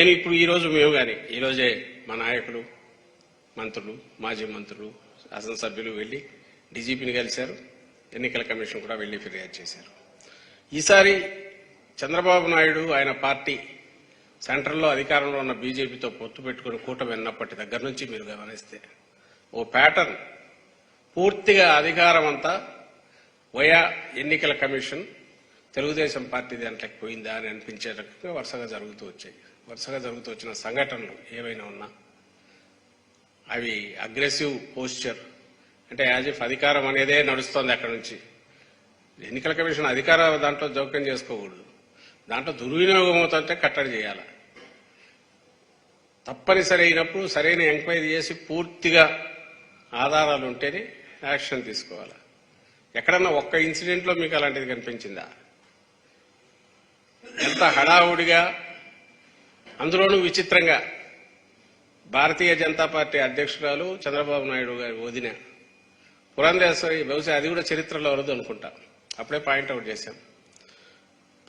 నేను ఇప్పుడు ఈరోజు మేము కానీ ఈరోజే మా నాయకులు మంత్రులు మాజీ మంత్రులు శాసనసభ్యులు వెళ్లి డీజీపీని కలిశారు. ఎన్నికల కమిషన్ కూడా వెళ్లి ఫిర్యాదు చేశారు. ఈసారి చంద్రబాబు నాయుడు ఆయన పార్టీ సెంట్రల్లో అధికారంలో ఉన్న బీజేపీతో పొత్తు పెట్టుకుని కూటమి విన్నప్పటి దగ్గర నుంచి మీరు గమనిస్తే ఓ ప్యాటర్న్ పూర్తిగా అధికారం అంతా వయా ఎన్నికల కమిషన్ తెలుగుదేశం పార్టీ దాంట్లోకి పోయిందా అని అనిపించే రకంగా వరుసగా జరుగుతూ వచ్చాయి. వరుసగా జరుగుతూ వచ్చిన సంఘటనలు ఏవైనా ఉన్నా అవి అగ్రెసివ్ పోస్చర్, అంటే యాజ్ ఇఫ్ అధికారం అనేదే నడుస్తోంది. అక్కడ నుంచి ఎన్నికల కమిషన్ అధికార దాంట్లో జోక్యం చేసుకోకూడదు. దాంట్లో దుర్వినియోగం అవుతుంటే కట్టడి చేయాలి. తప్పనిసరి అయినప్పుడు సరైన ఎంక్వైరీ చేసి పూర్తిగా ఆధారాలు ఉంటేనే యాక్షన్ తీసుకోవాలి. ఎక్కడన్నా ఒక్క ఇన్సిడెంట్లో మీకు అలాంటిది కనిపించిందా? ఎంత హడావుడిగా, అందులోనూ విచిత్రంగా భారతీయ జనతా పార్టీ అధ్యక్షురాలు చంద్రబాబు నాయుడు గారి వదిన పురంధేశ్వరి, బహుశా అది కూడా చరిత్రలో వరదు అనుకుంటా, అప్పుడే పాయింట్అవుట్ చేశాం.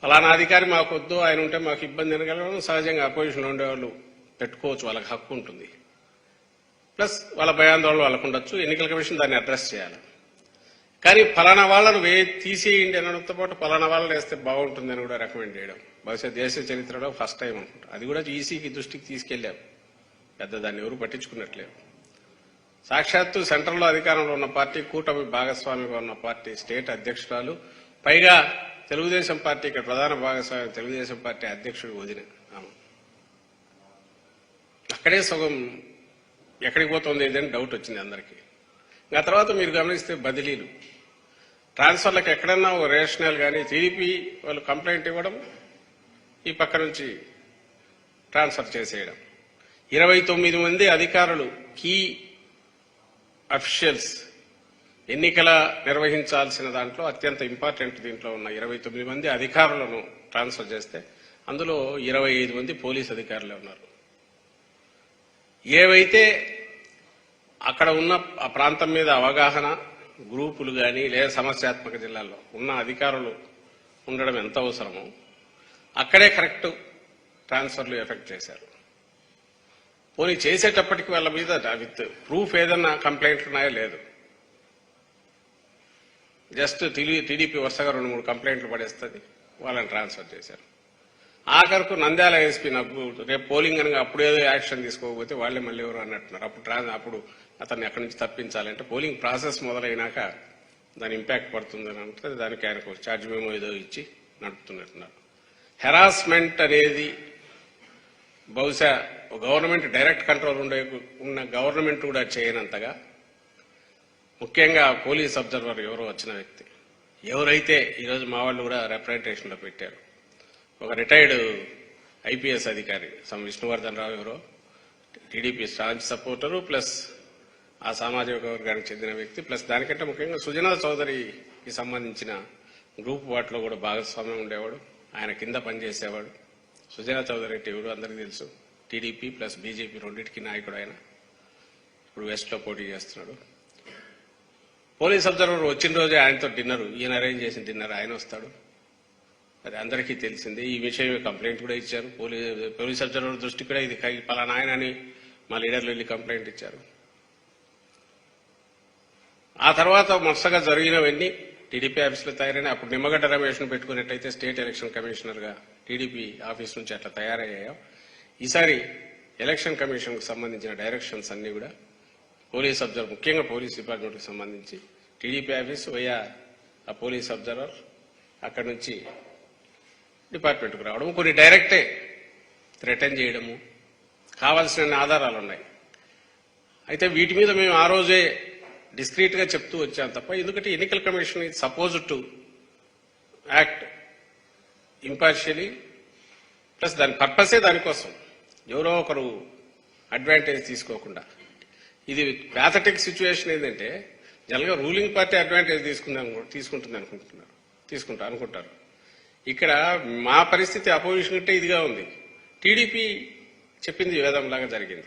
ఫలానా అధికారి మాకు వద్దు, ఆయన ఉంటే మాకు ఇబ్బంది అనగలడం సహజంగా అపోజిషన్లో ఉండేవాళ్ళు పెట్టుకోవచ్చు, వాళ్ళకి హక్కు ఉంటుంది. ప్లస్ వాళ్ళ భయాందోళనలు వాళ్ళకు ఉండొచ్చు. ఎన్నికల కమిషన్ దాన్ని అడ్రస్ చేయాలి. కానీ ఫలానా వాళ్ళను తీసేయండి అనడంతో పాటు ఫలానా వాళ్ళని వేస్తే బాగుంటుందని కూడా రికమెండ్ చేయడం బహుశా దేశ చరిత్రలో ఫస్ట్ టైం అనుకుంటా. అది కూడా ఈసీకి దృష్టికి తీసుకెళ్లాం. పెద్ద దాన్ని ఎవరు పట్టించుకున్నట్లేరు. సాక్షాత్తు సెంట్రల్లో అధికారంలో ఉన్న పార్టీ, కూటమి భాగస్వామిగా ఉన్న పార్టీ స్టేట్ అధ్యక్షురాలు, పైగా తెలుగుదేశం పార్టీ ఇక్కడ ప్రధాన భాగస్వామి తెలుగుదేశం పార్టీ అధ్యక్షుడు వదిన అక్కడే సగం ఎక్కడికి పోతుంది ఇదని డౌట్ వచ్చింది అందరికీ. ఆ తర్వాత మీరు గమనిస్తే బదిలీలు, ట్రాన్స్ఫర్లకు ఎక్కడన్నా ఓ రేషనల్ కానీ టీడీపీ వాళ్ళు కంప్లైంట్ ఇవ్వడం, ఈ పక్క నుంచి ట్రాన్స్ఫర్ చేసేయడం. 29 మంది అధికారులు, కీ అఫీషియల్స్, ఎన్నికల నిర్వహించాల్సిన దాంట్లో అత్యంత ఇంపార్టెంట్ దీంట్లో ఉన్న 29 మంది అధికారులను ట్రాన్స్ఫర్ చేస్తే అందులో 25 మంది పోలీస్ అధికారులే ఉన్నారు. ఏవైతే అక్కడ ఉన్న ఆ ప్రాంతం మీద అవగాహన గ్రూపులు కానీ లేదా సమస్యాత్మక జిల్లాల్లో ఉన్న అధికారులు ఉండడం ఎంత అవసరమో అక్కడే కరెక్ట్ ట్రాన్స్ఫర్లు ఎఫెక్ట్ చేశారు. పోనీ చేసేటప్పటికి వాళ్ళ మీద విత్ ప్రూఫ్ ఏదన్నా కంప్లైంట్లు ఉన్నాయో లేదు, జస్ట్ టీడీపీ వరుసగా 2-3 కంప్లైంట్లు పడేస్తుంది, వాళ్ళని ట్రాన్స్ఫర్ చేశారు. ఆఖరుకు నంద్యాల ఎస్పీ నాకు రేపు పోలింగ్ అనగా అప్పుడేదో యాక్షన్ తీసుకోకపోతే వాళ్ళే మళ్ళీ ఎవరు అన్నట్టున్నారు. అప్పుడు అతన్ని అక్కడి నుంచి తప్పించాలంటే పోలింగ్ ప్రాసెస్ మొదలైనాక దాని ఇంపాక్ట్ పడుతుందని అంటే దానికి ఆయనకు ఛార్జ్ మేమో ఏదో ఇచ్చి నడుపుతున్నట్టున్నారు. హెరాస్మెంట్ అనేది బహుశా గవర్నమెంట్ డైరెక్ట్ కంట్రోల్ ఉన్న గవర్నమెంట్ కూడా చేయనంతగా, ముఖ్యంగా పోలీస్ అబ్జర్వర్ ఎవరో వచ్చిన వ్యక్తి, ఎవరైతే ఈరోజు మా వాళ్ళు కూడా రిప్రజెంటేషన్లో పెట్టారు, ఒక రిటైర్డ్ ఐపీఎస్ అధికారి విష్ణువర్ధన్ రావు ఎవరో టీడీపీ స్టాంచ్ సపోర్టరు, ప్లస్ ఆ సామాజిక వర్గానికి చెందిన వ్యక్తి, ప్లస్ దానికంటే ముఖ్యంగా సుజనా చౌదరికి సంబంధించిన గ్రూప్ వాటిలో కూడా భాగస్వామ్యం ఉండేవాడు, ఆయన కింద పనిచేసేవాడు. సుజనా చౌదరి అంటే ఎవరు అందరికీ తెలుసు, టీడీపీ ప్లస్ బీజేపీ రెండింటికి నాయకుడు ఆయన. ఇప్పుడు వెస్ట్లో పోటీ చేస్తున్నాడు. పోలీస్ అబ్జర్వర్ వచ్చిన రోజే ఆయనతో డిన్నరు, ఈయన అరేంజ్ చేసిన డిన్నర్, ఆయన వస్తాడు, అది అందరికీ తెలిసింది. ఈ విషయం కంప్లైంట్ కూడా ఇచ్చారు. పోలీస్ అబ్జర్వర్ దృష్టి కూడా ఇది పలానా ఆయన అని మా లీడర్లు వెళ్ళి కంప్లైంట్ ఇచ్చారు. ఆ తర్వాత వరుసగా జరిగినవన్నీ టీడీపీ ఆఫీసులో తయారైన, అప్పుడు నిమ్మగడ్డ రమేష్ను పెట్టుకున్నట్టయితే స్టేట్ ఎలక్షన్ కమిషనర్గా టీడీపీ ఆఫీస్ నుంచి అట్లా తయారయ్యాయో, ఈసారి ఎలక్షన్ కమిషన్కు సంబంధించిన డైరెక్షన్స్ అన్ని కూడా పోలీస్ అబ్జర్వర్, ముఖ్యంగా పోలీస్ డిపార్ట్మెంట్కి సంబంధించి టీడీపీ ఆఫీసు వయా ఆ పోలీస్ అబ్జర్వర్ అక్కడి నుంచి డిపార్ట్మెంట్కు రావడం, కొన్ని డైరెక్టే థ్రెటన్ చేయడము, కావాల్సిన ఆధారాలు ఉన్నాయి. అయితే వీటి మీద మేము ఆ రోజే డిస్క్రీట్ గా చెప్తూ వచ్చాం తప్ప, ఎందుకంటే ఎన్నికల commission is suppose to act impartially, plus దాని పర్పసే దానికోసం, ఎవరో ఒకరు అడ్వాంటేజ్ తీసుకోకుండా. ఇది ప్యాథటిక్ సిచ్యువేషన్ ఏంటంటే జనరల్గా రూలింగ్ పార్టీ అడ్వాంటేజ్ తీసుకుంటుంది అనుకుంటారు. ఇక్కడ మా పరిస్థితి అపోజిషన్ అంటే ఇదిగా ఉంది. టీడీపీ చెప్పింది వేదంలాగా జరిగింది.